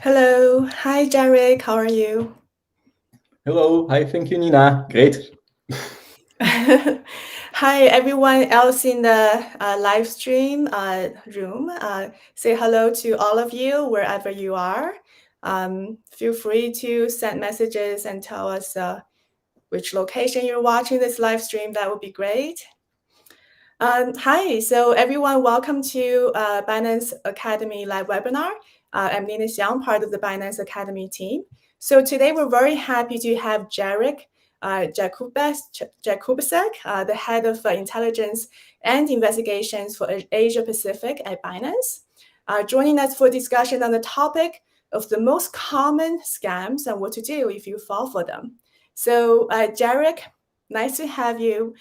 Hello. Hi, Jarek. How are you? Hello, hi, thank you, Nina. Great. Hi, everyone else in the live stream room. Say hello to all of you wherever you are. Feel free to send messages and tell us which location you're watching this live stream. That would be great. Hi, so everyone, welcome to Binance Academy live webinar. I'm Nina Xiang, part of the Binance Academy team. So today we're very happy to have Jarek Jakubcek, the head of intelligence and investigations for Asia Pacific at Binance, joining us for discussion on the topic of the most common scams and what to do if you fall for them. So Jarek, nice to have you.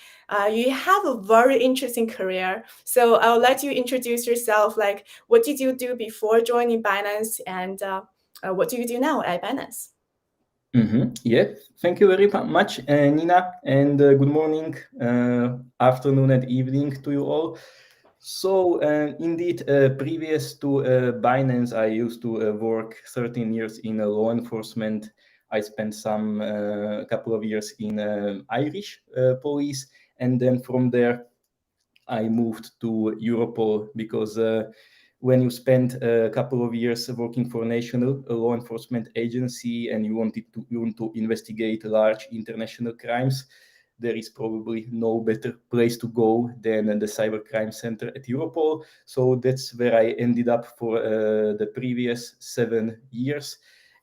You have a very interesting career. So I'll let you introduce yourself. Like, what did you do before joining Binance, and what do you do now at Binance? Yeah, thank you very much, Nina, and good morning, afternoon, and evening to you all. So, indeed, previous to Binance, I used to work 13 years in law enforcement. I spent some couple of years in Irish police, and then from there, I moved to Europol because when you spend a couple of years working for a national law enforcement agency and you want to investigate large international crimes, there is probably no better place to go than the cybercrime center at Europol. So that's where I ended up for the previous 7 years.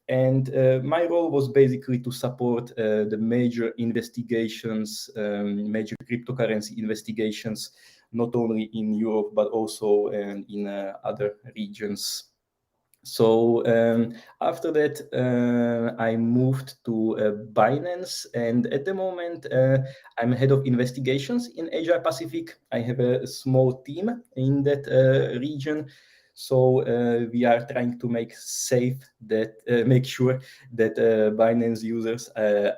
And my role was basically to support the major investigations, major cryptocurrency investigations, not only in Europe, but also in other regions. So after that, I moved to Binance, and at the moment, I'm head of investigations in Asia Pacific. I have a small team in that region. So we are trying to make make sure that Binance users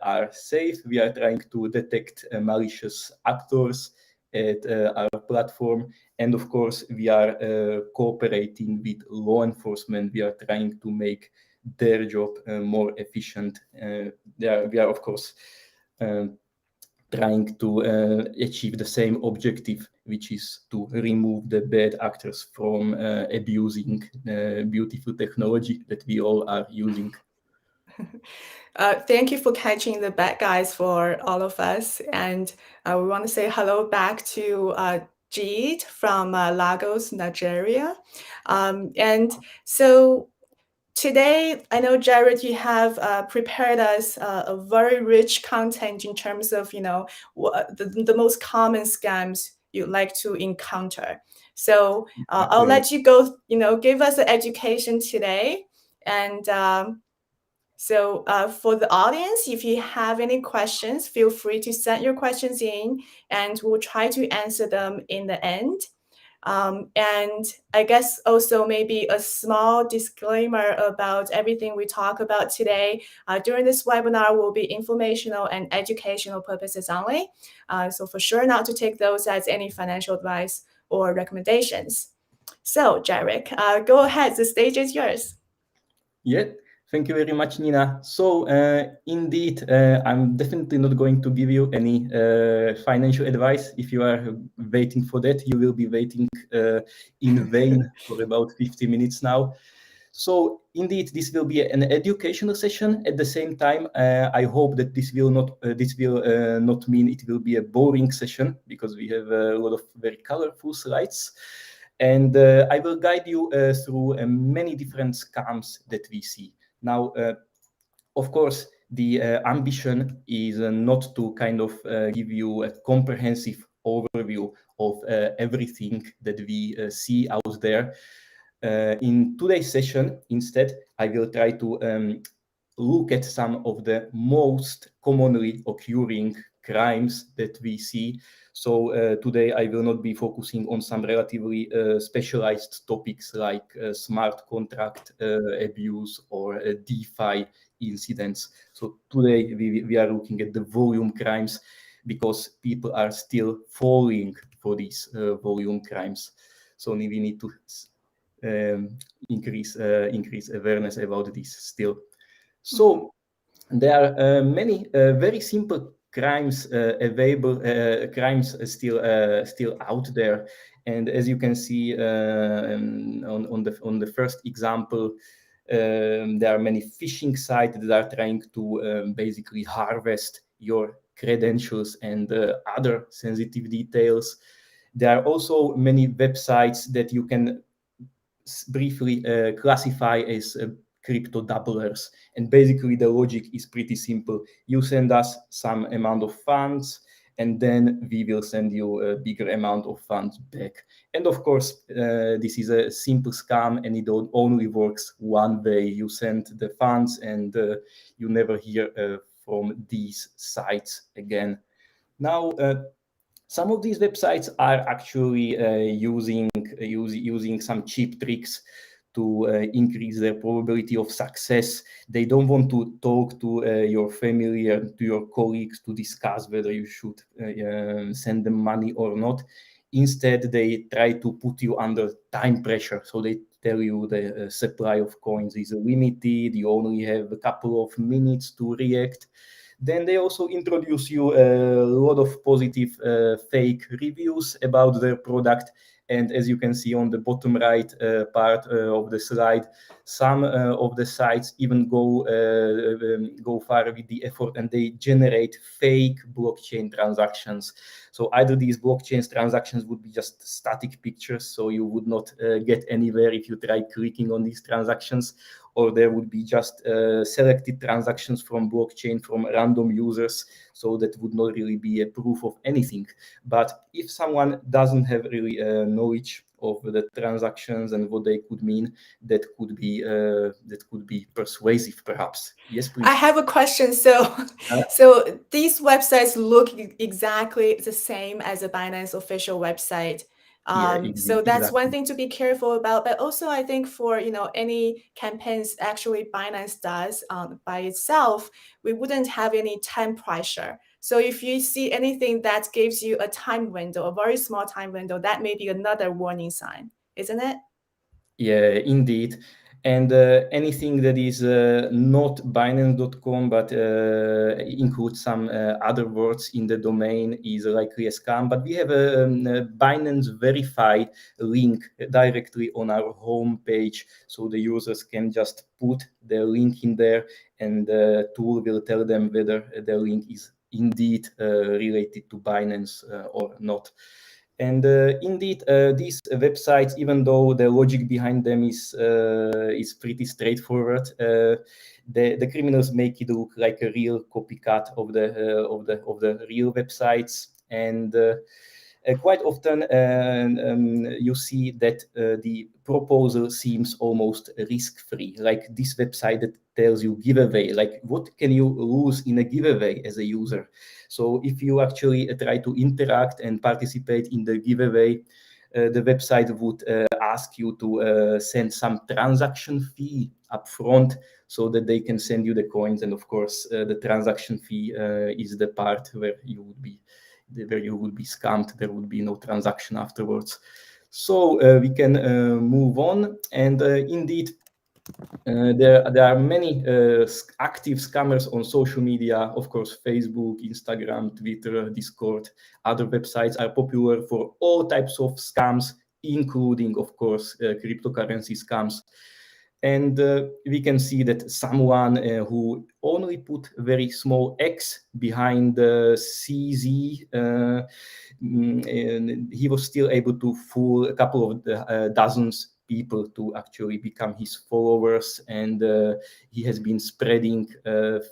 are safe. We are trying to detect malicious actors at our platform, and of course, we are cooperating with law enforcement. We are trying to make their job more efficient. We are, of course, trying to achieve the same objective, which is to remove the bad actors from abusing beautiful technology that we all are using. Thank you for catching the bad guys for all of us. And we want to say hello back to Jeet from Lagos, Nigeria. And so today, I know, Jared, you have prepared us a very rich content in terms of, the most common scams you'd like to encounter. So I'll let you go, give us an education today. And so for the audience, if you have any questions, feel free to send your questions in and we'll try to answer them in the end. And I guess also maybe a small disclaimer about everything we talk about today. During this webinar will be informational and educational purposes only. So for sure not to take those as any financial advice or recommendations. So Jarek, go ahead, the stage is yours. Yeah, thank you very much, Nina. So indeed, I'm definitely not going to give you any financial advice. If you are waiting for that, you will be waiting in vain for about 50 minutes now. So indeed, this will be an educational session. At the same time, I hope that this will not mean it will be a boring session, because we have a lot of very colorful slides. And I will guide you through many different scams that we see. Now, of course, the ambition is not to kind of give you a comprehensive overview of everything that we see out there. In today's session, instead, I will try to look at some of the most commonly occurring crimes that we see. So today I will not be focusing on some relatively specialized topics like smart contract abuse or DeFi incidents. So today we are looking at the volume crimes, because people are still falling for these volume crimes. So we need to increase awareness about this still. So there are many very simple crimes available, crimes still out there. And as you can see on the first example, there are many phishing sites that are trying to basically harvest your credentials and other sensitive details. There are also many websites that you can briefly classify as crypto doublers. And basically the logic is pretty simple. You send us some amount of funds, and then we will send you a bigger amount of funds back. And of course, this is a simple scam, and it only works one way. You send the funds, and you never hear from these sites again. Now, some of these websites are actually using some cheap tricks to increase their probability of success. They don't want to talk to your family and to your colleagues to discuss whether you should send them money or not. Instead, they try to put you under time pressure. So they tell you the supply of coins is limited, you only have a couple of minutes to react. Then they also introduce you a lot of positive fake reviews about their product. And as you can see on the bottom right part of the slide, some of the sites even go far with the effort, and they generate fake blockchain transactions. So either these blockchain transactions would be just static pictures, so you would not get anywhere if you try clicking on these transactions, or there would be just selected transactions from blockchain from random users, so that would not really be a proof of anything. But if someone doesn't have really knowledge of the transactions and what they could mean, that could be persuasive, perhaps. Yes, please. I have a question. So, these websites look exactly the same as a Binance official website. So that's Exactly. one thing to be careful about. But also, I think for any campaigns actually Binance does by itself, we wouldn't have any time pressure. So if you see anything that gives you a time window, a very small time window, that may be another warning sign, isn't it? Yeah, indeed. And anything that is not Binance.com but includes some other words in the domain is likely a scam. But we have a Binance verified link directly on our home page, so the users can just put the link in there, and the tool will tell them whether the link is indeed related to Binance or not. And indeed, these websites, even though the logic behind them is pretty straightforward, the criminals make it look like a real copycat of the real websites. And quite often you see that the proposal seems almost risk-free, like this website that tells you giveaway, like what can you lose in a giveaway as a user. So if you actually try to interact and participate in the giveaway, the website would ask you to send some transaction fee up front so that they can send you the coins. And of course, the transaction fee is the part where you would be scammed. There would be no transaction afterwards. So we can move on. And indeed, there are many active scammers on social media. Of course, Facebook, Instagram, Twitter, Discord, other websites are popular for all types of scams, including, of course, cryptocurrency scams. And we can see that someone who only put a very small X behind the CZ, he was still able to fool a couple of dozens people to actually become his followers, and he has been spreading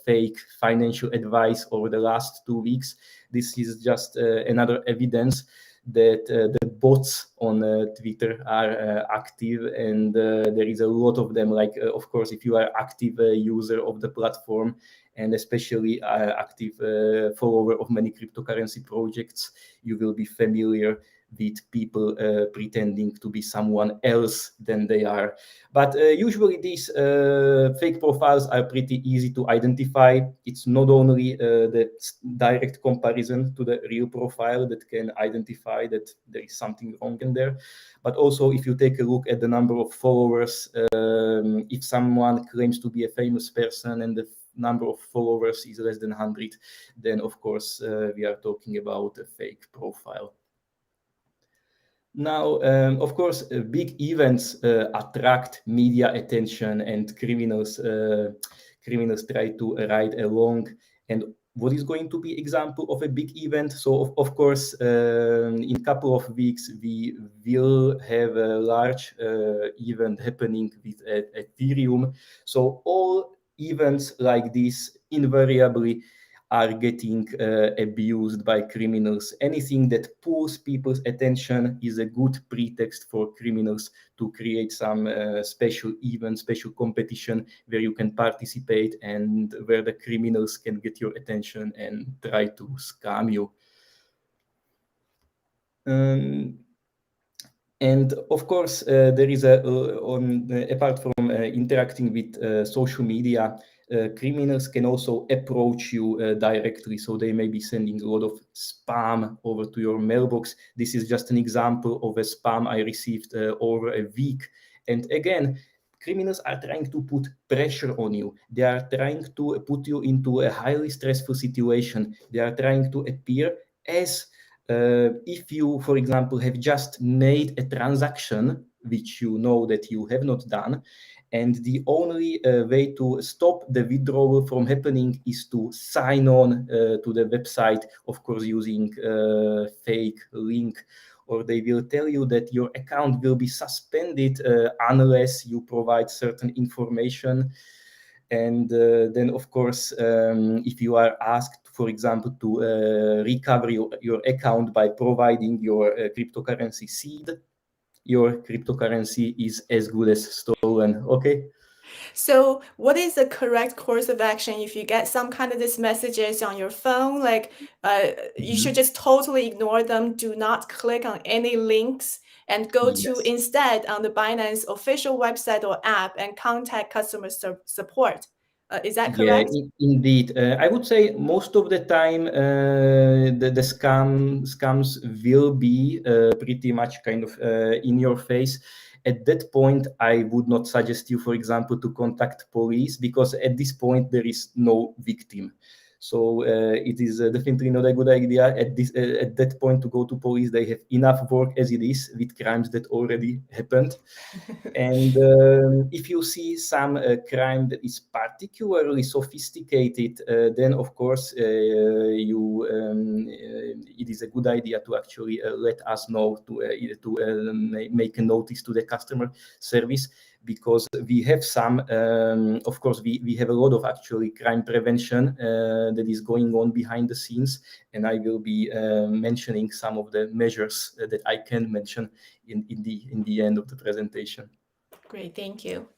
fake financial advice over the last 2 weeks. This is just another evidence that the bots on Twitter are active, and there is a lot of them. Like, of course, if you are active user of the platform, and especially active follower of many cryptocurrency projects, you will be familiar with people pretending to be someone else than they are. But usually these fake profiles are pretty easy to identify. It's not only the direct comparison to the real profile that can identify that there is something wrong in there, but also if you take a look at the number of followers, if someone claims to be a famous person and the number of followers is less than 100, then of course we are talking about a fake profile. Now, of course, big events attract media attention, and criminals try to ride along. And what is going to be example of a big event? So, of course, in a couple of weeks, we will have a large event happening with Ethereum. So all events like this invariably are getting abused by criminals. Anything that pulls people's attention is a good pretext for criminals to create some special event, special competition where you can participate and where the criminals can get your attention and try to scam you. And of course, there is apart from interacting with social media, criminals can also approach you directly. So they may be sending a lot of spam over to your mailbox. This is just an example of a spam I received over a week. And again, criminals are trying to put pressure on you. They are trying to put you into a highly stressful situation. They are trying to appear as if you, for example, have just made a transaction, which you know that you have not done, and the only way to stop the withdrawal from happening is to sign on to the website, of course, using a fake link, or they will tell you that your account will be suspended unless you provide certain information. And then, of course, if you are asked, for example, to recover your account by providing your cryptocurrency seed, your cryptocurrency is as good as stolen. Okay. So, what is the correct course of action if you get some kind of these messages on your phone? Like, you should just totally ignore them. Do not click on any links and go to Yes. instead on the Binance official website or app and contact customer support. Is that Yeah, correct? indeed. I would say most of the time the scams will be pretty much kind of in your face. At that point, I would not suggest you, for example, to contact police, because at this point there is no victim. So it is definitely not a good idea at that point to go to police. They have enough work as it is with crimes that already happened. And if you see some crime that is particularly sophisticated, then of course it is a good idea to actually let us know to make a notice to the customer service, because we have some, of course, we have a lot of actually crime prevention that is going on behind the scenes, and I will be mentioning some of the measures that I can mention in the end of the presentation. Great, thank you.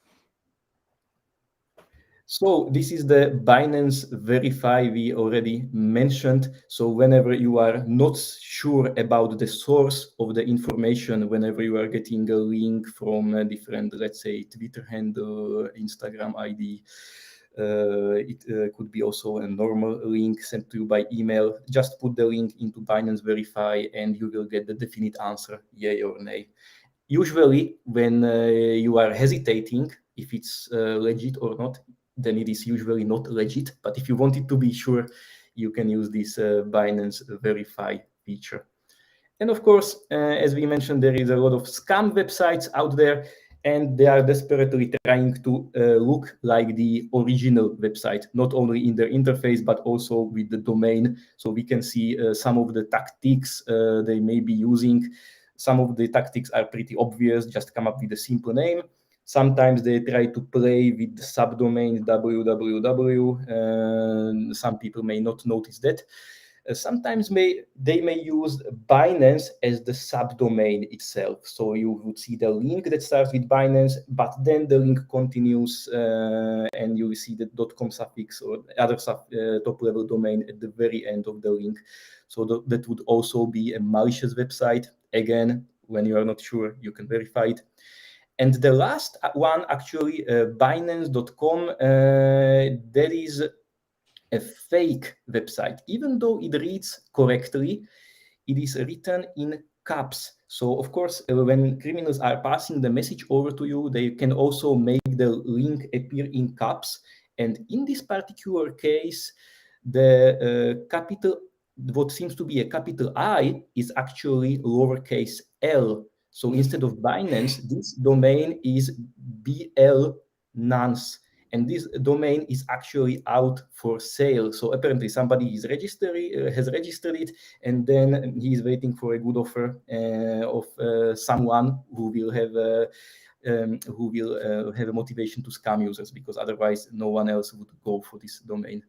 So this is the Binance Verify we already mentioned. So whenever you are not sure about the source of the information, whenever you are getting a link from a different, let's say, Twitter handle, Instagram ID, it could be also a normal link sent to you by email, just put the link into Binance Verify and you will get the definite answer, yay or nay. Usually when you are hesitating if it's legit or not, then it is usually not legit. But if you want it to be sure, you can use this Binance Verify feature. And of course, as we mentioned, there is a lot of scam websites out there, and they are desperately trying to look like the original website, not only in their interface, but also with the domain. So we can see some of the tactics they may be using. Some of the tactics are pretty obvious, just come up with a simple name. Sometimes they try to play with the subdomain www. Some people may not notice that. Sometimes they may use Binance as the subdomain itself. So you would see the link that starts with Binance, but then the link continues and you will see the .com suffix or other top-level domain at the very end of the link. So that would also be a malicious website. again, when you are not sure, you can verify it. And the last one, actually, Binance.com, that is a fake website. Even though it reads correctly, it is written in caps. So of course, when criminals are passing the message over to you, they can also make the link appear in caps. And in this particular case, the what seems to be a capital I is actually lowercase l. So instead of Binance, this domain is BL Nance. And this domain is actually out for sale. So apparently somebody has registered it, and then he is waiting for a good offer of someone who will have a motivation to scam users, because otherwise no one else would go for this domain.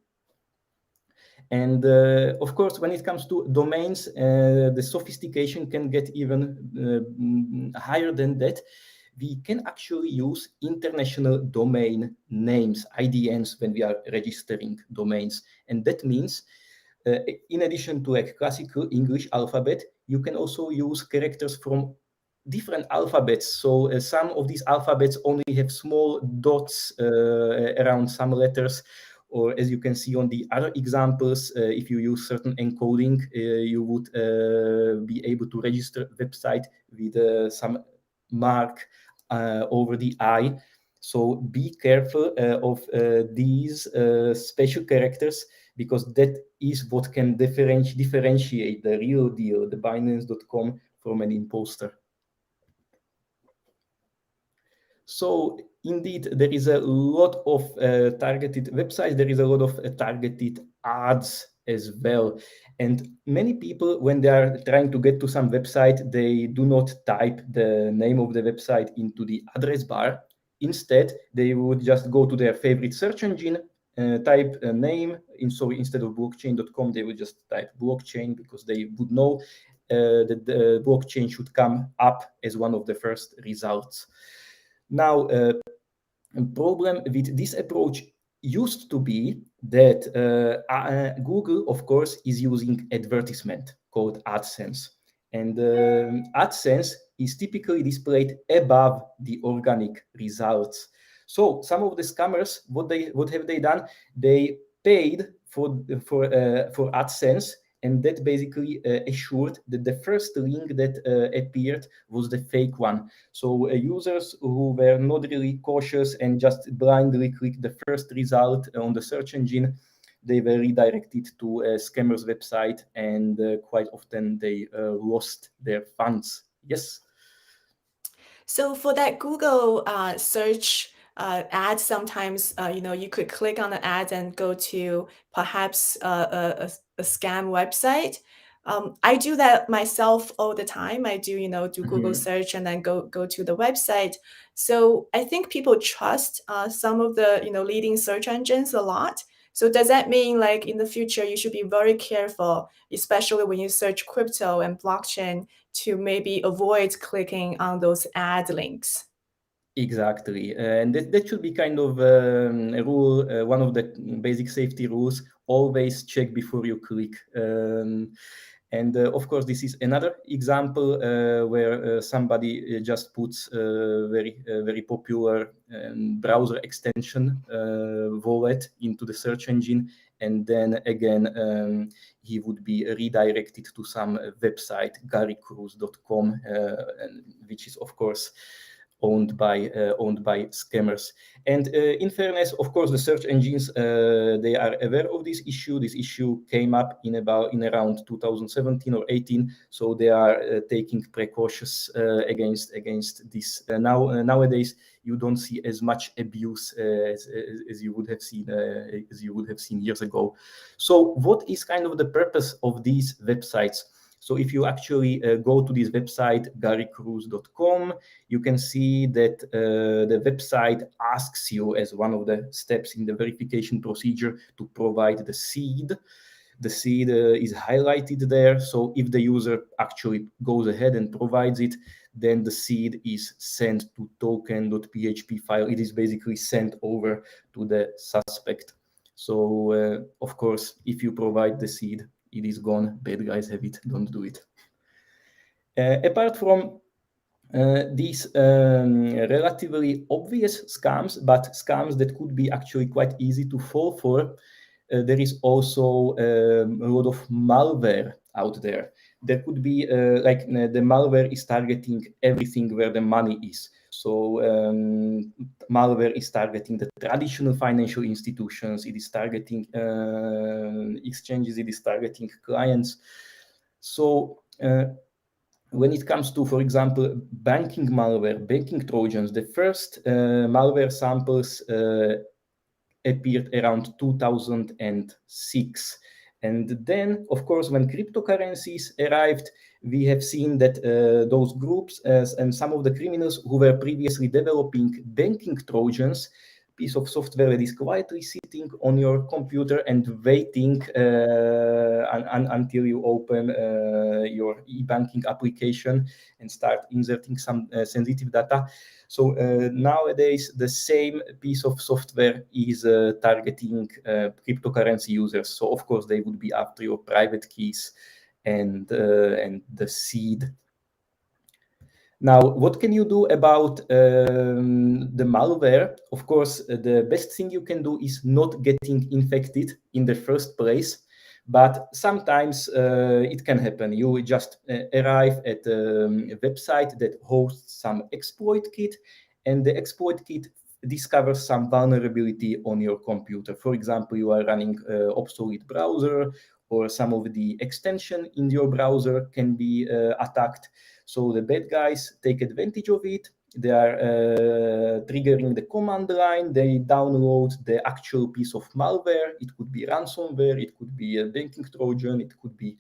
And of course, when it comes to domains, the sophistication can get even higher than that. We can actually use international domain names, IDNs, when we are registering domains. And that means, in addition to like classical English alphabet, you can also use characters from different alphabets. So some of these alphabets only have small dots around some letters. Or as you can see on the other examples, if you use certain encoding, you would be able to register website with some mark over the I. So be careful of these special characters, because that is what can differentiate the real deal, the Binance.com, from an imposter. So indeed, there is a lot of targeted websites. There is a lot of targeted ads as well. And many people, when they are trying to get to some website, they do not type the name of the website into the address bar. Instead, they would just go to their favorite search engine, type a name. Instead of blockchain.com, they would just type blockchain, because they would know that the blockchain should come up as one of the first results. Now, a problem with this approach used to be that Google, of course, is using advertisement called AdSense. And AdSense is typically displayed above the organic results. So some of the scammers, what have they done? They paid for AdSense, and that basically assured that the first link that appeared was the fake one. So users who were not really cautious and just blindly clicked the first result on the search engine, they were redirected to a scammer's website, and quite often they lost their funds. Yes. So for that Google search ad, sometimes you could click on the ad and go to perhaps a scam website. I do that myself all the time. I do do Google search and then go to the website. So I think people trust some of the leading search engines a lot. So does that mean, like, in the future you should be very careful, especially when you search crypto and blockchain, to maybe avoid clicking on those ad links? Exactly, and that should be kind of a rule, one of the basic safety rules. Always check before you click. And of course, this is another example where somebody just puts very popular browser extension wallet into the search engine, and then again he would be redirected to some website, garycruz.com, which is of course owned by scammers. And in fairness, of course, the search engines, they are aware of this issue. This issue came up in around 2017 or 18, so they are taking precautions against this. Nowadays, you don't see as much abuse as you would have seen years ago. So what is kind of the purpose of these websites? So if you actually go to this website, garycruz.com, you can see that the website asks you, as one of the steps in the verification procedure, to provide the seed. The seed is highlighted there. So if the user actually goes ahead and provides it, then the seed is sent to token.php file. It is basically sent over to the suspect. So of course, if you provide the seed, it is gone. Bad guys have it. Don't do it. Apart from these relatively obvious scams, but scams that could be actually quite easy to fall for, there is also a lot of malware out there. There could be the malware is targeting everything where the money is. So malware is targeting the traditional financial institutions. It is targeting exchanges. It is targeting clients. So when it comes to, for example, banking malware, banking trojans, the first malware samples appeared around 2006. And then, of course, when cryptocurrencies arrived, we have seen that those groups and some of the criminals who were previously developing banking trojans, piece of software that is quietly sitting on your computer and waiting until you open your e-banking application and start inserting some sensitive data. So nowadays, the same piece of software is targeting cryptocurrency users. So of course, they would be after your private keys and the seed. Now, what can you do about the malware? Of course, the best thing you can do is not getting infected in the first place. But sometimes it can happen. You just arrive at a website that hosts some exploit kit, and the exploit kit discovers some vulnerability on your computer. For example, you are running obsolete browser, or some of the extension in your browser can be attacked. So the bad guys take advantage of it. They are triggering the command line. They download the actual piece of malware. It could be ransomware. It could be a banking trojan. It could be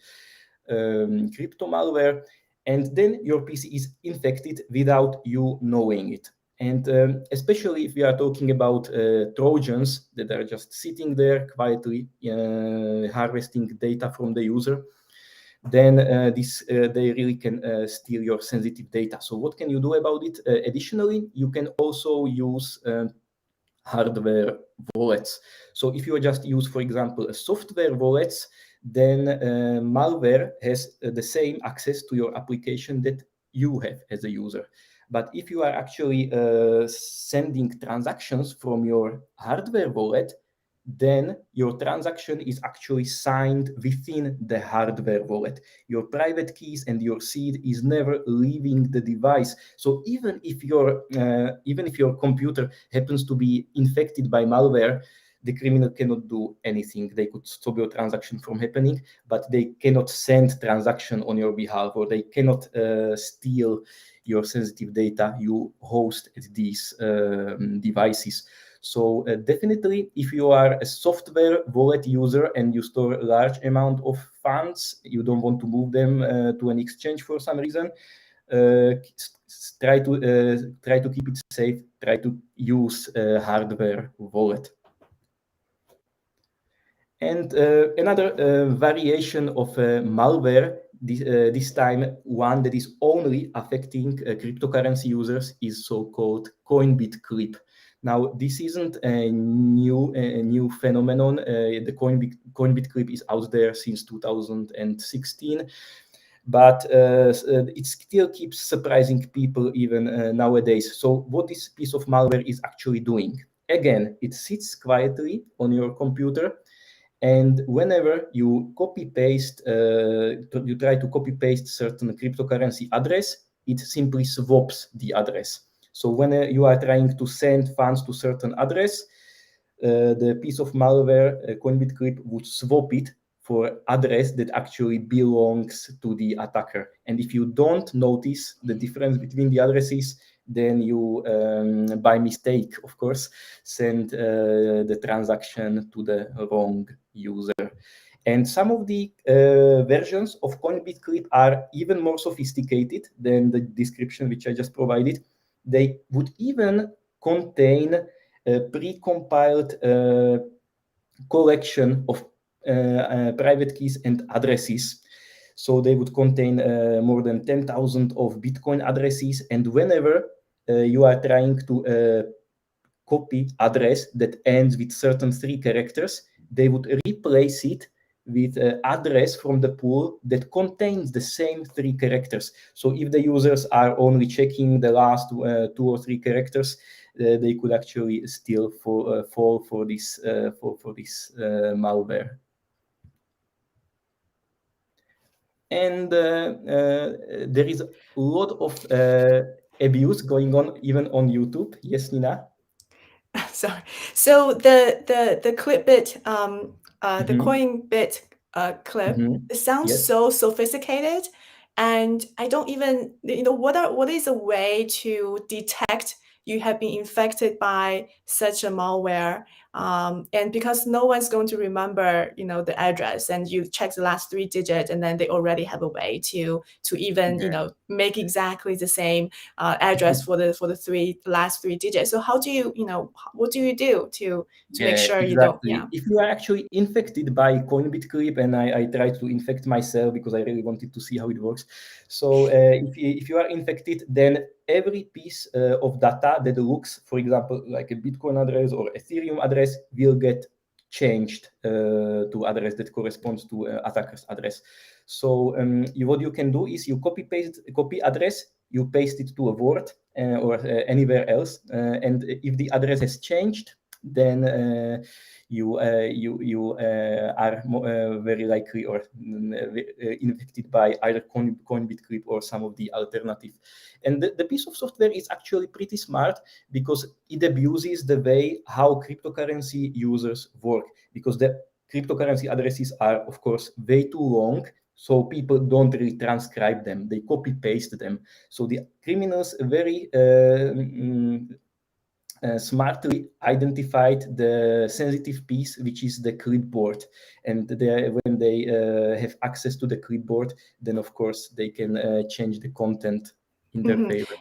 crypto malware. And then your PC is infected without you knowing it. And especially if we are talking about trojans that are just sitting there quietly harvesting data from the user, then they really can steal your sensitive data. So what can you do about it? Additionally, you can also use hardware wallets. So if you just use, for example, a software wallets, then malware has the same access to your application that you have as a user. But if you are actually sending transactions from your hardware wallet, then your transaction is actually signed within the hardware wallet. Your private keys and your seed is never leaving the device. So even if your computer happens to be infected by malware, the criminal cannot do anything. They could stop your transaction from happening, but they cannot send transaction on your behalf, or they cannot steal your sensitive data you host at these devices. So definitely, if you are a software wallet user and you store a large amount of funds, you don't want to move them to an exchange for some reason, try to keep it safe. Try to use a hardware wallet. And another variation of malware, this time one that is only affecting cryptocurrency users, is so-called Coinbitclip. Now, this isn't a new phenomenon. The Coinbitclip is out there since 2016, but it still keeps surprising people even nowadays. So what this piece of malware is actually doing? Again, it sits quietly on your computer, and whenever you you try to copy paste certain cryptocurrency address, it simply swaps the address. So when you are trying to send funds to certain address, the piece of malware, Coinbitclip, would swap it for address that actually belongs to the attacker. And if you don't notice the difference between the addresses, then you, by mistake, of course, send the transaction to the wrong user. And some of the versions of Coinbitclip are even more sophisticated than the description which I just provided. They would even contain a pre-compiled collection of private keys and addresses. So they would contain more than 10,000 of Bitcoin addresses. And whenever you are trying to copy address that ends with certain 3 characters, they would replace it with address from the pool that contains the same 3 characters. So if the users are only checking the last 2 or 3 characters, they could actually still fall for this malware. And there is a lot of abuse going on even on YouTube. Yes, Nina? Sorry. So the Clipbit, the Coinbit clip, it sounds Yes. so sophisticated, and I don't even, what is a way to detect you have been infected by such a malware? And because no one's going to remember, the address, and you check the last 3 digits, and then they already have a way to even, make exactly the same address for the last 3 digits. So how do you, what do you do to make sure you don't? Exactly. If you are actually infected by Coinbitclip, and I tried to infect myself because I really wanted to see how it works. So if you are infected, then every piece of data that looks, for example, like a Bitcoin address or Ethereum address will get changed to address that corresponds to attacker's address. So what you can do is you copy address, you paste it to a Word or anywhere else, and if the address has changed, then you are very likely or infected by either Coinbitclip or some of the alternative. And the piece of software is actually pretty smart because it abuses the way how cryptocurrency users work, because the cryptocurrency addresses are, of course, way too long, so people don't really transcribe them. They copy paste them. So the criminals very smartly identified the sensitive piece, which is the clipboard. And when they have access to the clipboard, then of course they can change the content in their favor.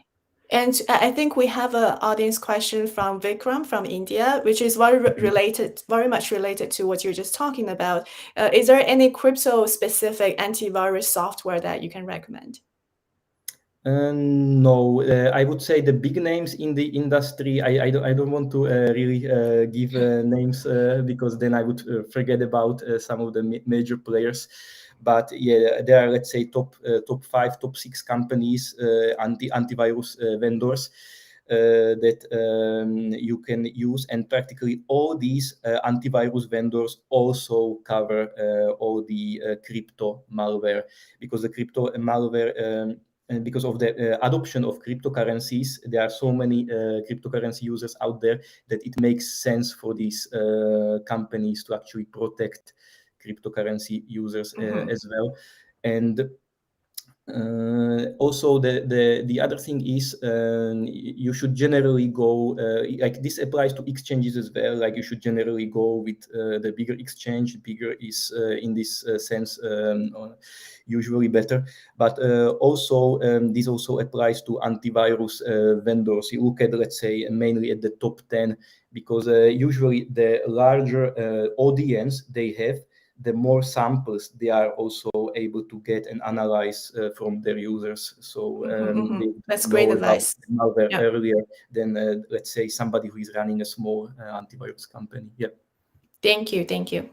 And I think we have an audience question from Vikram from India, which is very much related to what you're just talking about. Is there any crypto-specific antivirus software that you can recommend? No, I would say the big names in the industry. I don't want to really give names because then I would forget about some of the major players. But yeah, there are, let's say, top 5, top 6 companies, antivirus vendors that you can use, and practically all these antivirus vendors also cover all the crypto malware, because the crypto malware. And because of the adoption of cryptocurrencies, there are so many cryptocurrency users out there that it makes sense for these companies to actually protect cryptocurrency users as well. And also the other thing is you should generally go like this applies to exchanges as well. Like you should generally go with the bigger exchange. Bigger is in this sense usually better, but also this also applies to antivirus vendors. You look at, let's say, mainly at the top 10, because usually the larger audience they have, the more samples they are also able to get and analyze from their users. So they That's know great about advice. malware earlier than, let's say, somebody who is running a small antivirus company. Yeah. Thank you. Thank you.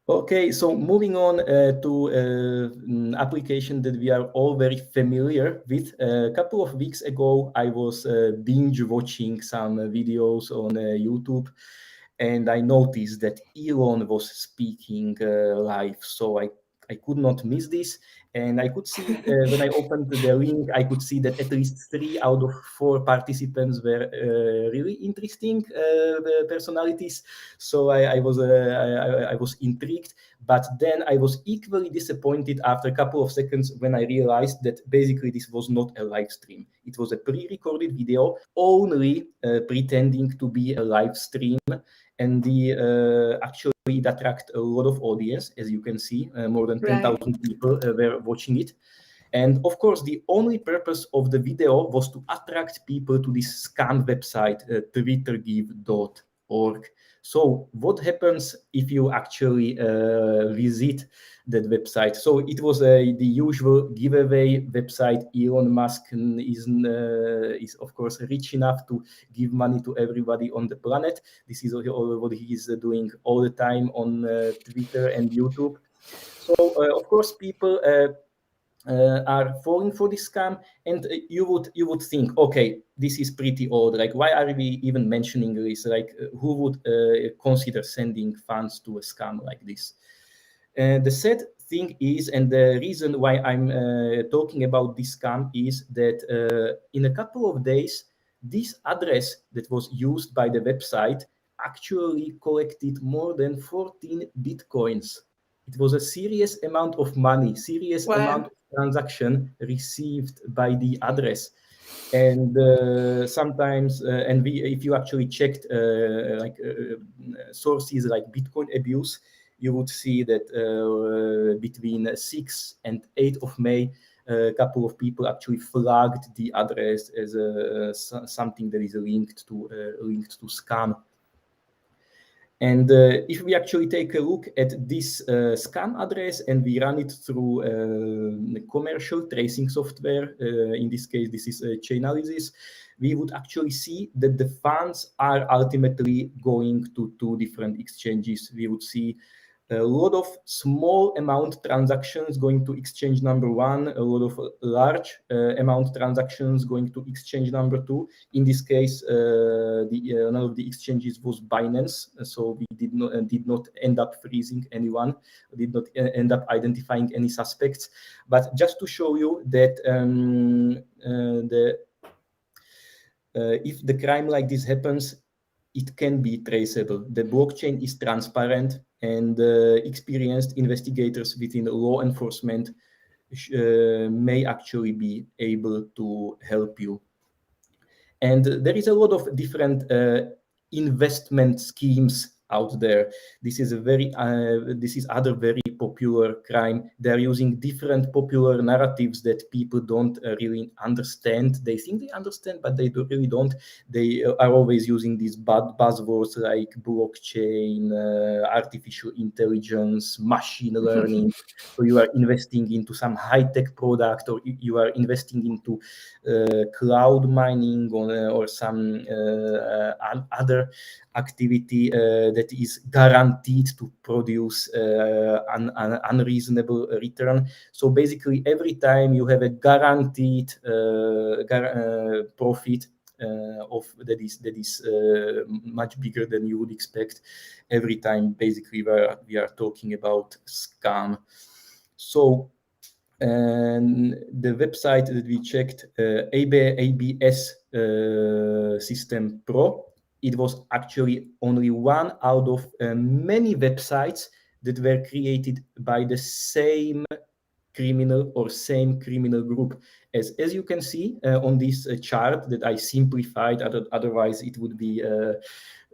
Okay, so moving on to an application that we are all very familiar with. A couple of weeks ago, I was binge watching some videos on YouTube, and I noticed that Elon was speaking live. So I could not miss this. And I could see when I opened the link, I could see that at least 3 out of 4 participants were really interesting personalities. So I was intrigued, but then I was equally disappointed after a couple of seconds when I realized that basically this was not a live stream. It was a pre-recorded video, only pretending to be a live stream, and actually it attracted a lot of audience, as you can see. More than 10,000 people were watching it. And of course, the only purpose of the video was to attract people to this scam website, twittergive.com. org. So what happens if you actually visit that website? So it was the usual giveaway website. Elon Musk is of course rich enough to give money to everybody on the planet. This is all what he is doing all the time on Twitter and YouTube. So of course people are falling for this scam, and you would think, okay, this is pretty old. Like, why are we even mentioning this? Like, who would consider sending funds to a scam like this? The sad thing is, and the reason why I'm talking about this scam is that in a couple of days, this address that was used by the website actually collected more than 14 bitcoins. It was a serious amount of money, serious amount of transaction received by the address. And sometimes, if you actually checked sources like Bitcoin abuse, you would see that between 6 and 8 of May, a couple of people actually flagged the address as something that is linked to scam. And if we actually take a look at this scam address and we run it through commercial tracing software, in this case, this is Chainalysis, we would actually see that the funds are ultimately going to 2 different exchanges. We would see a lot of small amount transactions going to exchange number 1, a lot of large amount transactions going to exchange number 2. In this case, none of the exchanges was Binance, so we did not end up freezing anyone, did not end up identifying any suspects. But just to show you that if the crime like this happens, it can be traceable. The blockchain is transparent, and experienced investigators within law enforcement may actually be able to help you. And there is a lot of different investment schemes out there. This is other very popular crime. They're using different popular narratives that people don't really understand. They think they understand, but they really don't. They are always using these buzzwords like blockchain, artificial intelligence, machine learning. So you are investing into some high-tech product, or you are investing into cloud mining or some other activity that is guaranteed to produce an unreasonable return. So basically, every time you have a guaranteed profit that is much bigger than you would expect, every time basically we are talking about scam. So, and the website that we checked, ABS System Pro, it was actually only one out of many websites that were created by the same criminal or same criminal group. As you can see on this chart that I simplified, otherwise it would be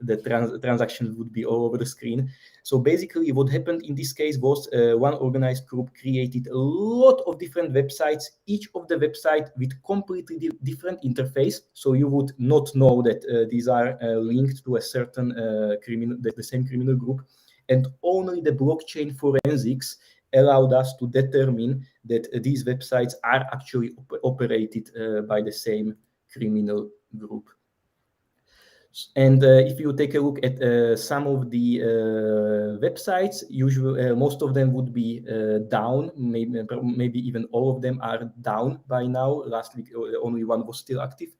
the transaction would be all over the screen. So basically what happened in this case was one organized group created a lot of different websites, each of the website with completely different interface. So you would not know that these are linked to a certain the same criminal group. And only the blockchain forensics allowed us to determine that these websites are actually operated by the same criminal group. And if you take a look at some of the websites, usually most of them would be down. Maybe even all of them are down by now. Last week, only one was still active.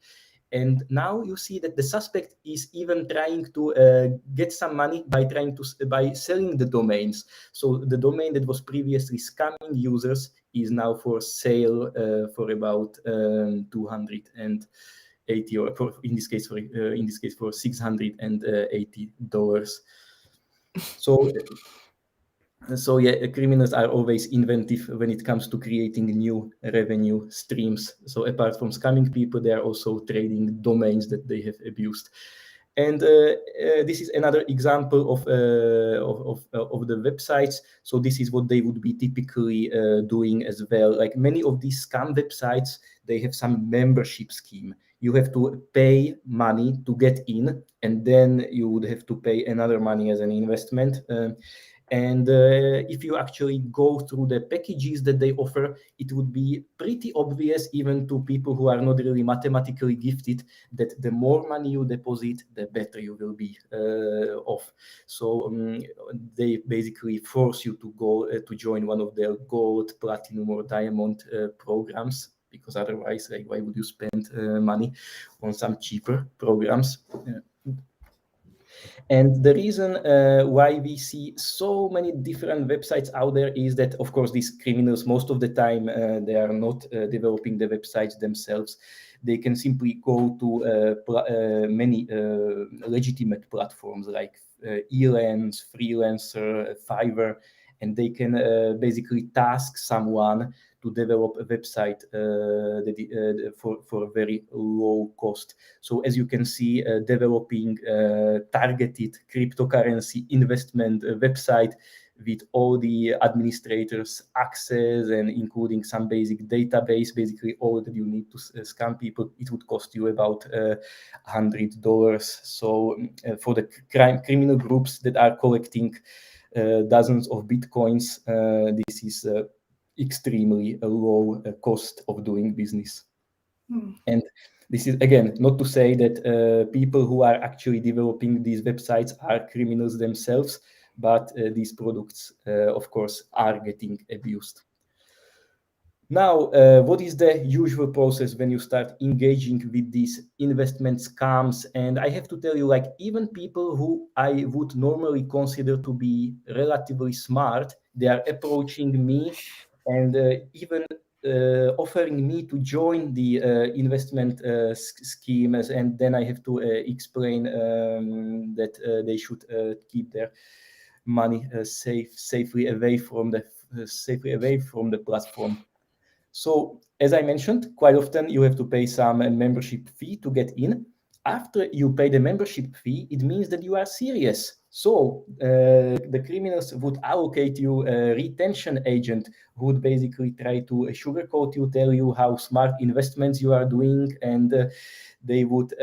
And now you see that the suspect is even trying to get some money by selling the domains. So the domain that was previously scamming users is now for sale for about 280, or in this case for $680. So yeah, criminals are always inventive when it comes to creating new revenue streams. So apart from scamming people, they are also trading domains that they have abused. And this is another example of the websites. So this is what they would be typically doing as well. Like many of these scam websites, they have some membership scheme. You have to pay money to get in, and then you would have to pay another money as an investment. And if you actually go through the packages that they offer, it would be pretty obvious, even to people who are not really mathematically gifted, that the more money you deposit, the better you will be off. So they basically force you to go to join one of their gold, platinum, or diamond programs, because otherwise, like, why would you spend money on some cheaper programs? And the reason why we see so many different websites out there is that, of course, these criminals, most of the time, they are not developing the websites themselves. They can simply go to many legitimate platforms like Elance, Freelancer, Fiverr, and they can basically task someone to develop a website for a very low cost. So as you can see, developing targeted cryptocurrency investment website with all the administrators access and including some basic database, basically all that you need to scam people, it would cost you about $100. So for the criminal groups that are collecting dozens of Bitcoins, this is extremely low cost of doing business. And this is, again, not to say that people who are actually developing these websites are criminals themselves, but these products, of course, are getting abused. Now, what is the usual process when you start engaging with these investment scams? And I have to tell you, like, even people who I would normally consider to be relatively smart, they are approaching me and even offering me to join the investment schemes, and then I have to explain that they should keep their money safely away from the platform. So, as I mentioned, quite often you have to pay some membership fee to get in. After you pay the membership fee, it means that you are serious. So the criminals would allocate you a retention agent who would basically try to sugarcoat you, tell you how smart investments you are doing, and they would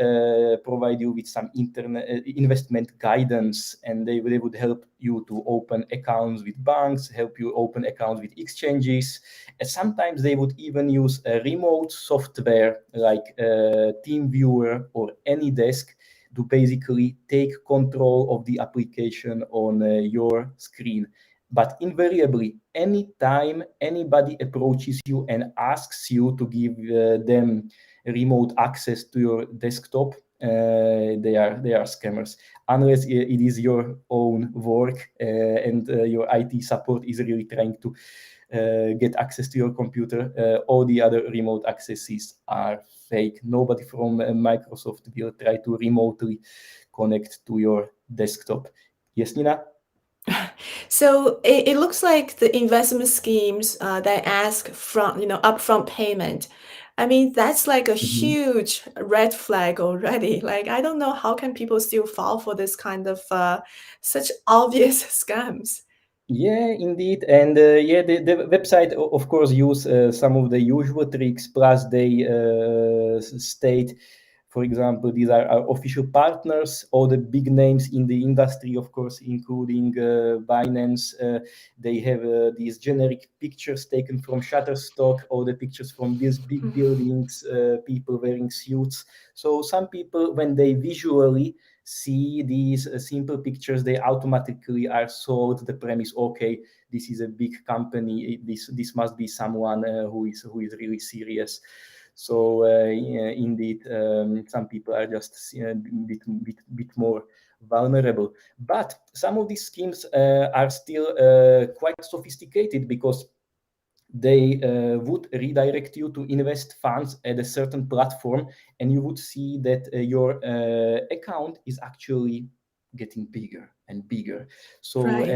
provide you with some investment guidance, and they would help you to open accounts with banks, help you open accounts with exchanges. And sometimes they would even use a remote software like TeamViewer or AnyDesk to basically take control of the application on your screen. But invariably, anytime anybody approaches you and asks you to give them remote access to your desktop, they are scammers. Unless it is your own work and your IT support is really trying to get access to your computer, all the other remote accesses are fake. Nobody from Microsoft will try to remotely connect to your desktop. Yes, Nina? So it looks like the investment schemes that ask upfront payment. I mean, that's like a huge red flag already. Like, I don't know how can people still fall for this kind of such obvious scams. Yeah, indeed. And yeah, the website, of course, use some of the usual tricks, plus they state, for example, these are our official partners, all the big names in the industry, of course, including Binance. They have these generic pictures taken from Shutterstock, all the pictures from these big buildings, people wearing suits. So some people, when they visually see these simple pictures, they automatically are sold the premise, okay, this is a big company, this must be someone who is really serious. So yeah, indeed, some people are just a bit more vulnerable. But some of these schemes are still quite sophisticated, because they would redirect you to invest funds at a certain platform, and you would see that your account is actually getting bigger and bigger. So Right.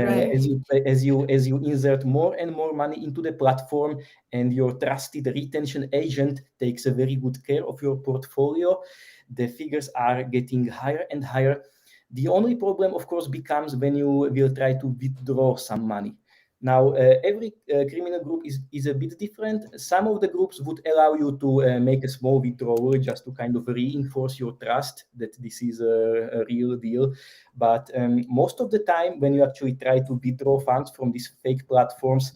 as you insert more and more money into the platform, and your trusted retention agent takes a very good care of your portfolio, the figures are getting higher and higher. The only problem, of course, becomes when you will try to withdraw some money. Now, every criminal group is a bit different. Some of the groups would allow you to make a small withdrawal just to kind of reinforce your trust that this is a real deal. But most of the time, when you actually try to withdraw funds from these fake platforms,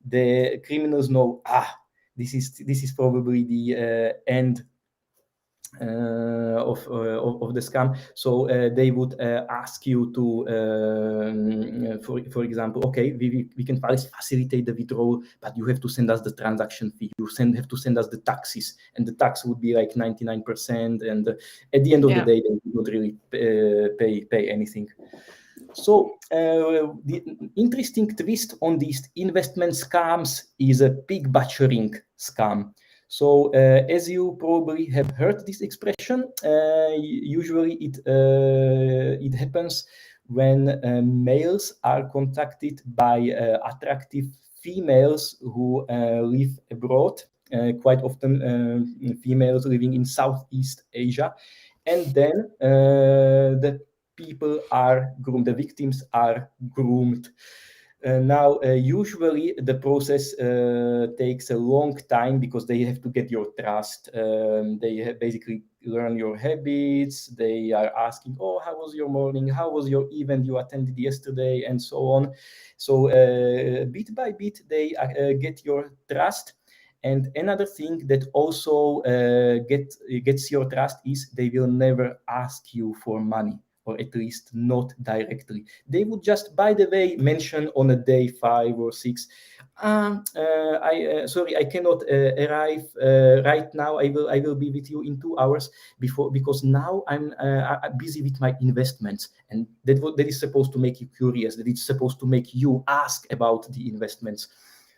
the criminals know, this is probably the end of the scam. So they would ask you to, for example, okay, we can facilitate the withdrawal, but you have to send us the transaction fee. You have to send us the taxes, and the tax would be like 99%. And at the end of the day, they would not really pay anything. So the interesting twist on these investment scams is a pig butchering scam. So as you probably have heard this expression, usually it happens when males are contacted by attractive females who live abroad, quite often females living in Southeast Asia. And then the people are groomed, the victims are groomed. Now, usually the process takes a long time because they have to get your trust. They basically learn your habits. They are asking, oh, how was your morning? How was your event you attended yesterday? And so on. So bit by bit, they get your trust. And another thing that also gets your trust is they will never ask you for money, or at least not directly. They would just, by the way, mention on a day 5 or 6, sorry, I cannot arrive right now. I will be with you in 2 hours because now I'm busy with my investments. And that is supposed to make you curious. That it's supposed to make you ask about the investments.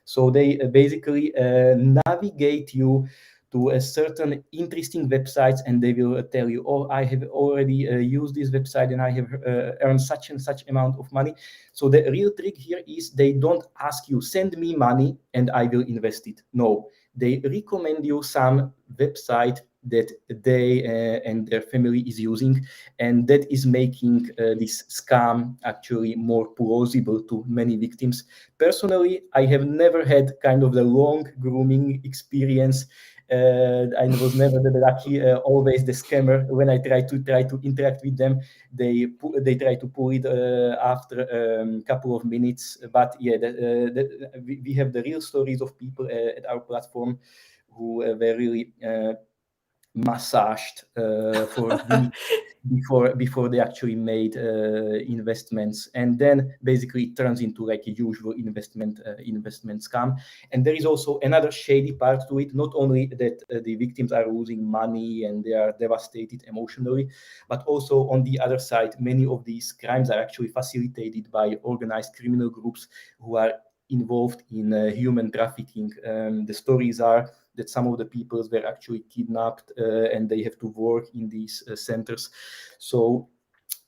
So they basically navigate you to a certain interesting websites, and they will tell you, oh, I have already used this website and I have earned such and such amount of money. So the real trick here is they don't ask you, send me money and I will invest it. No, they recommend you some website that they and their family is using, and that is making this scam actually more plausible to many victims. Personally, I have never had kind of the long grooming experience. I was never the lucky, always the scammer. When I try to interact with them, they try to pull it after a couple of minutes. But yeah, we have the real stories of people at our platform who were really massaged for weeks before they actually made investments, and then basically it turns into like a usual investment scam. And there is also another shady part to it. Not only that the victims are losing money and they are devastated emotionally, but also on the other side, many of these crimes are actually facilitated by organized criminal groups who are involved in human trafficking. The stories are that some of the people were actually kidnapped and they have to work in these centers. So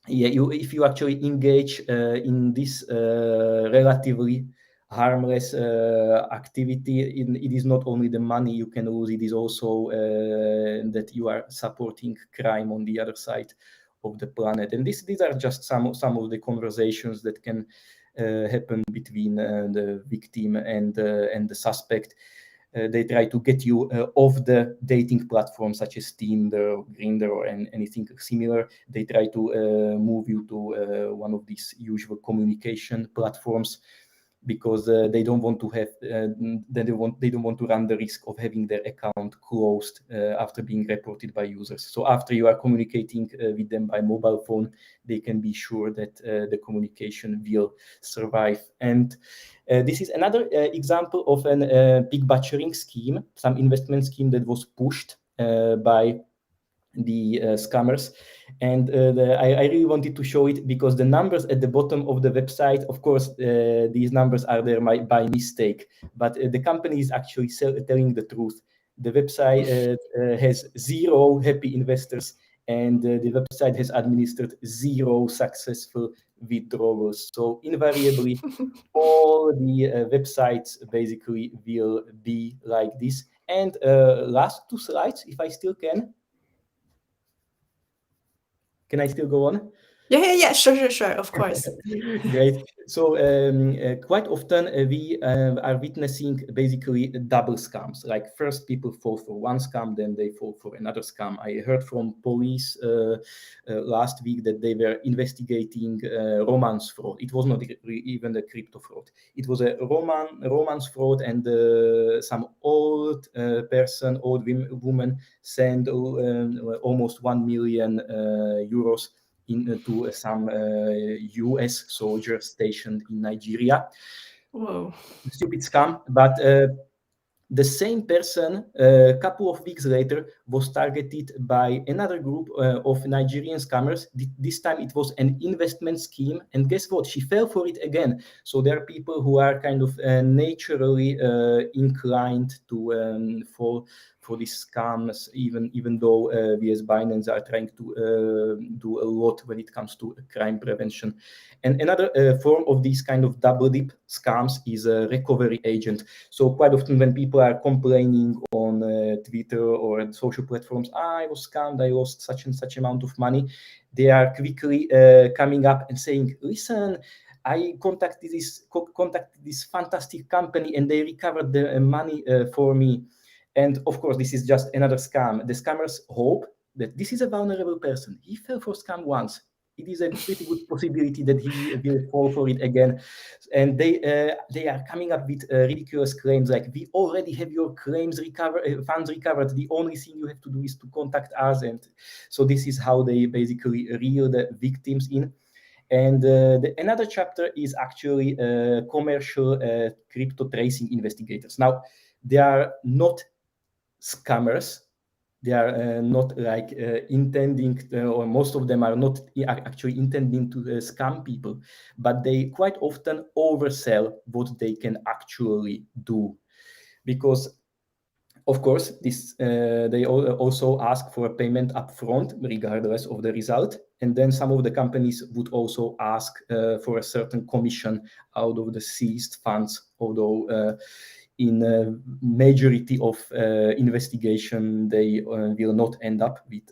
yeah, if you actually engage in this relatively harmless activity, it is not only the money you can lose, it is also that you are supporting crime on the other side of the planet. And these are just some of the conversations that can happen between the victim and the suspect. They try to get you off the dating platforms such as Tinder, Grindr, or anything similar. They try to move you to one of these usual communication platforms because they don't want to have they don't want to run the risk of having their account closed after being reported by users. So after you are communicating with them by mobile phone, they can be sure that the communication will survive. And this is another example of an pig butchering scheme, some investment scheme that was pushed by the scammers. And I really wanted to show it because the numbers at the bottom of the website, of course, these numbers are there by mistake, but the company is actually telling the truth. The website has 0 happy investors and the website has administered 0 successful withdrawals. So invariably, all the websites basically will be like this. And last 2 slides, if I still can. Can I still go on? Yeah. Sure. Of course. Great. So quite often we are witnessing basically double scams. Like first people fall for one scam, then they fall for another scam. I heard from police last week that they were investigating romance fraud. It was not even a crypto fraud. It was a romance fraud, and some old woman sent almost 1 million euros into some US soldiers stationed in Nigeria. Whoa. Stupid scam, but the same person, a couple of weeks later, was targeted by another group of Nigerian scammers. This time it was an investment scheme, and guess what? She fell for it again. So there are people who are kind of naturally inclined to fall for these scams, even though we as Binance are trying to do a lot when it comes to crime prevention. And another form of these kind of double dip scams is a recovery agent. So quite often when people are complaining on Twitter or social platforms, I was scammed, I lost such and such amount of money, they are quickly coming up and saying, listen, I contacted this fantastic company and they recovered the money for me. And of course, this is just another scam. The scammers hope that this is a vulnerable person. He fell for scam once. It is a pretty good possibility that he will fall for it again. And they are coming up with ridiculous claims like, we already have your claims funds recovered. The only thing you have to do is to contact us. And so this is how they basically reel the victims in. And another chapter is actually commercial crypto tracing investigators. Now, they are not scammers. They are not like intending, or most of them are not actually intending to scam people, but they quite often oversell what they can actually do. Because of course, they also ask for a payment upfront, regardless of the result. And then some of the companies would also ask for a certain commission out of the seized funds, although in a majority of investigation, they will not end up with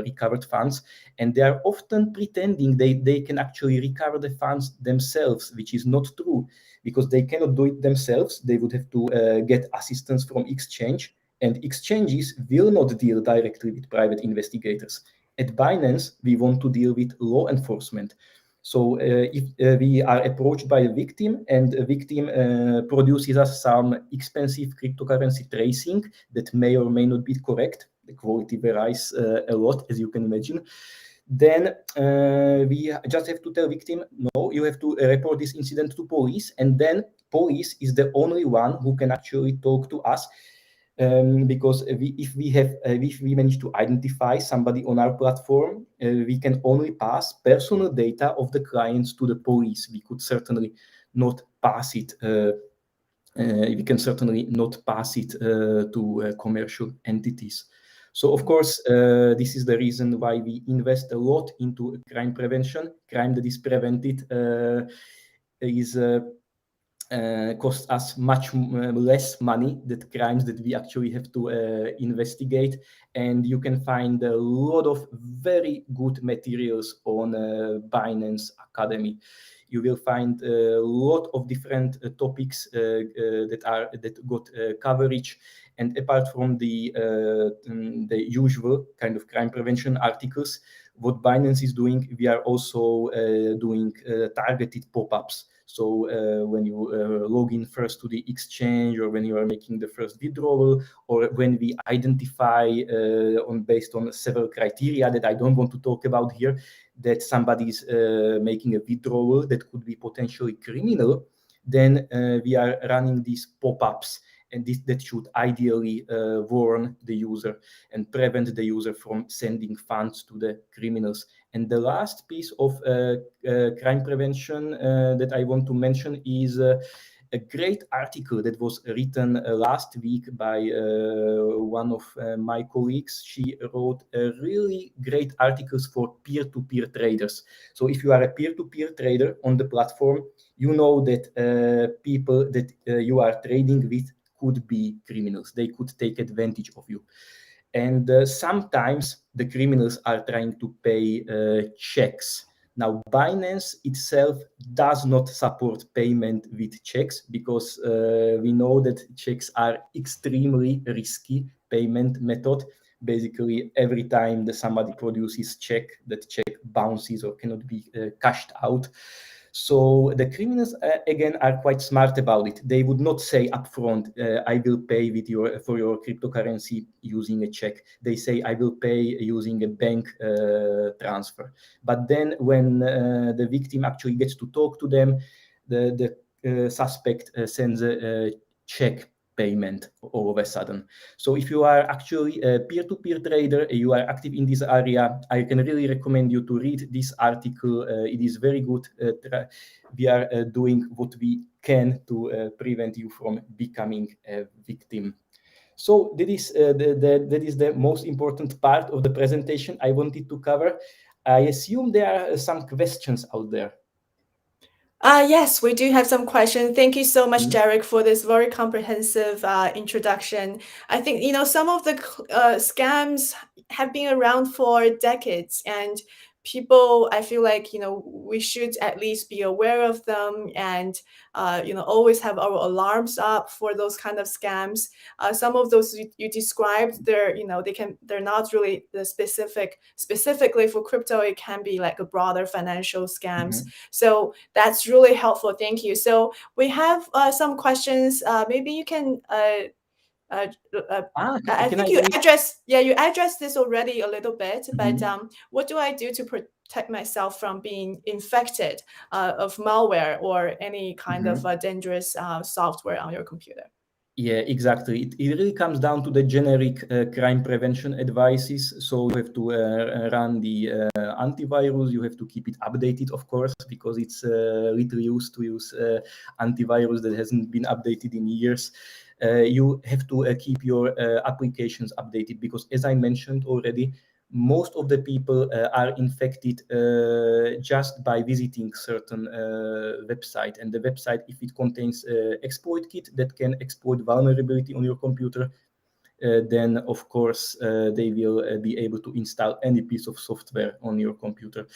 recovered funds. And they are often pretending they can actually recover the funds themselves, which is not true, because they cannot do it themselves. They would have to get assistance from exchange. And exchanges will not deal directly with private investigators. At Binance, we want to deal with law enforcement. So if we are approached by a victim and a victim produces us some expensive cryptocurrency tracing that may or may not be correct, the quality varies a lot, as you can imagine, then we just have to tell victim, no, you have to report this incident to police, and then police is the only one who can actually talk to us. Because if we manage to identify somebody on our platform, we can only pass personal data of the clients to the police. We could certainly not pass it. We can certainly not pass it to commercial entities. So of course, this is the reason why we invest a lot into crime prevention. Crime that is prevented is costs us much less money than crimes that we actually have to investigate. And you can find a lot of very good materials on Binance Academy. You will find a lot of different topics that got coverage. And apart from the usual kind of crime prevention articles, what Binance is doing, we are also doing targeted pop-ups. So when you log in first to the exchange, or when you are making the first withdrawal, or when we identify based on several criteria that I don't want to talk about here, that somebody is making a withdrawal that could be potentially criminal, then we are running these pop-ups, and that should ideally warn the user and prevent the user from sending funds to the criminals. And the last piece of crime prevention that I want to mention is a great article that was written last week by one of my colleagues. She wrote really great articles for peer-to-peer traders. So if you are a peer-to-peer trader on the platform, you know that people that you are trading with could be criminals. They could take advantage of you. And sometimes the criminals are trying to pay checks. Now, Binance itself does not support payment with checks because we know that checks are extremely risky payment method. Basically, every time that somebody produces check, that check bounces or cannot be cashed out. So the criminals again are quite smart about it. They would not say upfront, "I will pay with for your cryptocurrency using a check." They say, "I will pay using a bank transfer." But then, when the victim actually gets to talk to them, the suspect sends a check payment all of a sudden. So if you are actually a peer-to-peer trader, you are active in this area, I can really recommend you to read this article. It is very good. We are doing what we can to prevent you from becoming a victim. So that is the most important part of the presentation I wanted to cover. I assume there are some questions out there. Yes, we do have some questions. Thank you so much, Jarek, for this very comprehensive introduction. I think, some of the scams have been around for decades, and people, I feel like, we should at least be aware of them and, always have our alarms up for those kind of scams. Some of those you described, they're not really the specifically for crypto. It can be like a broader financial scams. So that's really helpful. Thank you. So we have some questions. Maybe you can. I think you addressed this already a little bit, but what do I do to protect myself from being infected of malware or any kind of dangerous software on your computer? Yeah, exactly. It really comes down to the generic crime prevention advices. So you have to run the antivirus. You have to keep it updated, of course, because it's little used to use antivirus that hasn't been updated in years. You have to keep your applications updated because, as I mentioned already, most of the people are infected just by visiting certain website, and the website, if it contains exploit kit that can exploit vulnerability on your computer, then of course they will be able to install any piece of software on your computer.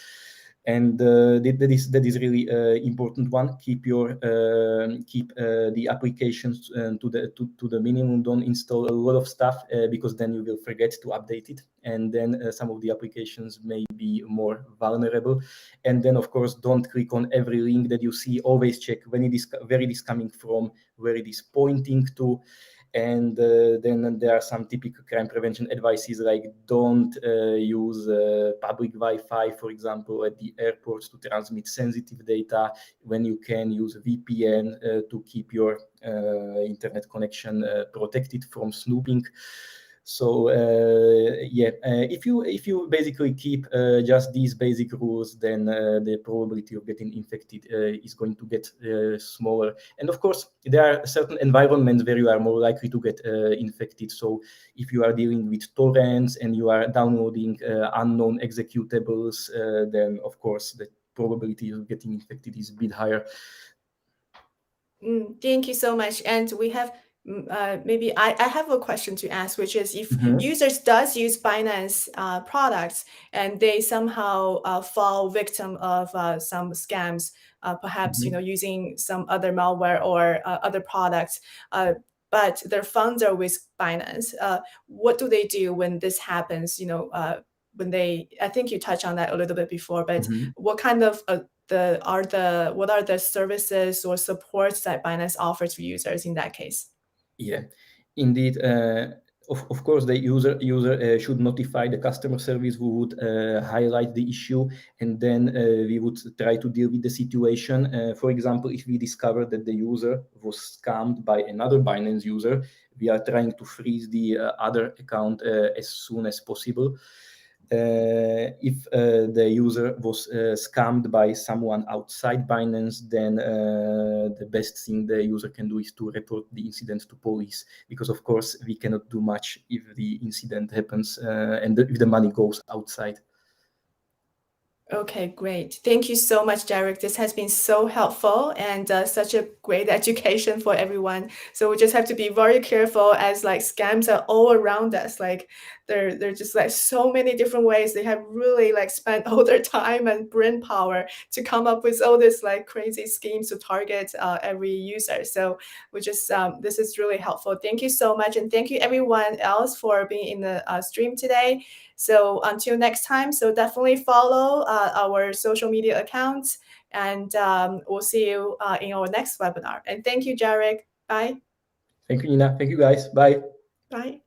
And that is really important one. Keep the applications to the minimum. Don't install a lot of stuff because then you will forget to update it, and then some of the applications may be more vulnerable. And then of course don't click on every link that you see. Always check where it is coming from, where it is pointing to. And then there are some typical crime prevention advices, like don't use public Wi-Fi, for example, at the airports to transmit sensitive data, when you can use VPN to keep your internet connection protected from snooping. So if you basically keep just these basic rules, then the probability of getting infected is going to get smaller. And of course, there are certain environments where you are more likely to get infected. So if you are dealing with torrents and you are downloading unknown executables, then of course the probability of getting infected is a bit higher. Thank you so much. And we have maybe I have a question to ask, which is if users does use Binance products and they somehow fall victim of some scams, perhaps using some other malware or other products, but their funds are with Binance. What do they do when this happens? I think you touched on that a little bit before, but what kind of what are the services or supports that Binance offers to users in that case? Yeah, indeed. Of course, the user should notify the customer service, who would highlight the issue, and then we would try to deal with the situation. For example, if we discover that the user was scammed by another Binance user, we are trying to freeze the other account as soon as possible. if the user was scammed by someone outside Binance, then the best thing the user can do is to report the incident to police, because of course we cannot do much if the incident happens and if the money goes outside. Okay, great. Thank you so much, Jarek. This has been so helpful and such a great education for everyone. So we just have to be very careful, as like scams are all around us. Like they're just like so many different ways. They have really like spent all their time and brain power to come up with all this like crazy schemes to target every user. So we just this is really helpful. Thank you so much, and thank you everyone else for being in the stream today. So until next time, so definitely follow our social media accounts, and we'll see you in our next webinar. And thank you, Jarek. Bye. Thank you, Nina. Thank you, guys. Bye. Bye.